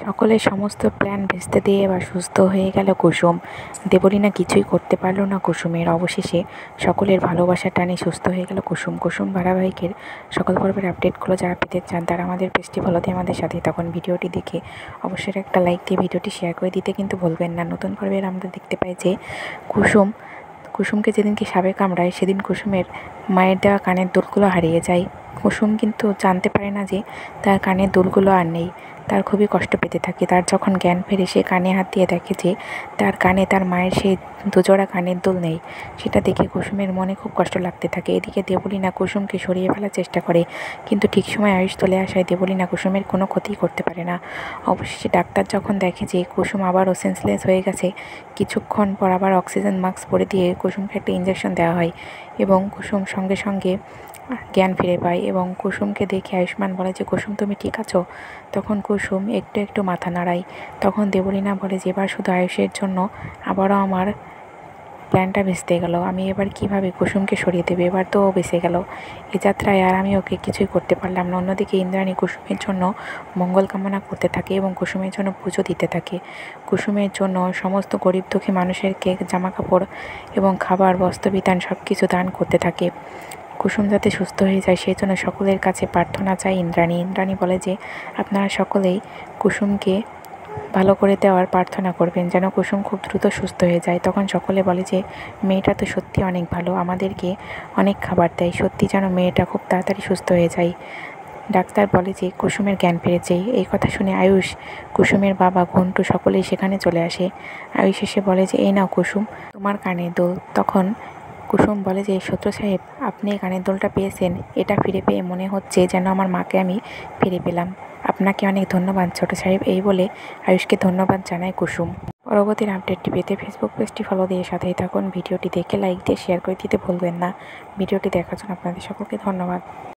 সকলের সমস্ত প্ল্যান ভেস্তে দিয়ে এবার সুস্থ হয়ে গেল কুসুম। দেবলীনা কিছুই করতে পারল না কুসুমের। অবশেষে সকলের ভালোবাসার টানে সুস্থ হয়ে গেল কুসুম। কুসুম ধারাবাহিকের সকল পর্বের আপডেটগুলো যারা পেতে চান তারা আমাদের পেজটি ফলো দিয়ে আমাদের সাথে তখন ভিডিওটি দেখে অবশ্যই একটা লাইক দিয়ে ভিডিওটি শেয়ার করে দিতে কিন্তু ভুলবেন না। নতুন পর্বের আমরা দেখতে পাই যে কুসুমকে যেদিনকে সাপে কামড়ায় সেদিন কুসুমের মায়ের দেওয়া কানের দুলগুলো হারিয়ে যায়। কুসুম কিন্তু জানতে পারে না যে তার কানের দুলগুলো আর নেই। তার খুবই কষ্ট পেতে থাকে। তার যখন জ্ঞান ফেরে সে কানে হাত দিয়ে দেখে যে তার কানে তার মায়ের সেই দুজোড়া কানের দুল নেই। সেটা দেখে কুসুমের মনে খুব কষ্ট লাগতে থাকে। এদিকে দেবলীনা কুসুমকে সরিয়ে ফেলার চেষ্টা করে, কিন্তু ঠিক সময় আয়ুষ চলে আসায় দেবলীনা কুসুমের কোনো ক্ষতি করতে পারে না। অবশেষে ডাক্তার যখন দেখে যে কুসুম আবারও সেন্সলেস হয়ে গেছে, কিছুক্ষণ পর আবার অক্সিজেন মাস্ক পরে দিয়ে কুসুমকে একটা ইঞ্জেকশন দেওয়া হয় এবং কুসুম সঙ্গে সঙ্গে জ্ঞান ফিরে পায়। এবং কুসুমকে দেখে আয়ুষ্মান বলে যে কুসুম তুমি ঠিক আছো? তখন কুসুম একটু একটু মাথা নাড়ায়। তখন দেবলীনা বলে যে এবার শুধু আয়ুষের জন্য আবারও আমার প্ল্যানটা ভেস্তে গেল। আমি এবার কিভাবে কুসুমকে সরিয়ে দেবে? এবার তো ও বেঁচে গেল। এ যাত্রায় আর আমি ওকে কিছুই করতে পারলাম না। অন্যদিকে ইন্দ্রাণী কুসুমের জন্য মঙ্গল কামনা করতে থাকে এবং কুসুমের জন্য পুজো দিতে থাকে। কুসুমের জন্য সমস্ত গরিব দুঃখী মানুষের কেক, জামা কাপড় এবং খাবার, বস্ত্রবিতান সব কিছু দান করতে থাকে। কুসুম যাতে সুস্থ হয়ে যায় সেই জন্য সকলের কাছে প্রার্থনা চায় ইন্দ্রাণী বলে যে আপনারা সকলেই কুসুমকে ভালো করে দেওয়ার প্রার্থনা করবেন যেন কুসুম খুব দ্রুত সুস্থ হয়ে যায়। তখন সকলে বলে যে মেয়েটা তো সত্যি অনেক ভালো, আমাদেরকে অনেক খাবার দেয়, সত্যি যেন মেয়েটা খুব তাড়াতাড়ি সুস্থ হয়ে যায়। ডাক্তার বলে যে কুসুমের জ্ঞান ফিরেছে। এই কথা শুনে আয়ুষ, কুসুমের বাবা, ঘন্টু সকলেই সেখানে চলে আসে। আয়ুষ এসে বলে যে এই নাও কুসুম, তোমার কানের দুল। তখন কুসুম বলে যে শত্রু সাহেব, আপনি এই কানের দুলটা পেয়েছেন, এটা ফিরে পেয়ে মনে হচ্ছে যেন আমার মাকে আমি ফিরে পেলাম। আপনাকে অনেক ধন্যবাদ ছোট সাহেব। এই বলে আয়ুষকে ধন্যবাদ জানায় কুসুম। পরবর্তী আপডেটটি পেতে ফেসবুক পেজটি ফলো দিয়ে সাথেই থাকুন। ভিডিওটি দেখে লাইক দিয়ে শেয়ার করে দিতে ভুলবেন না। ভিডিওটি দেখার জন্য আপনাদের সকলকে ধন্যবাদ।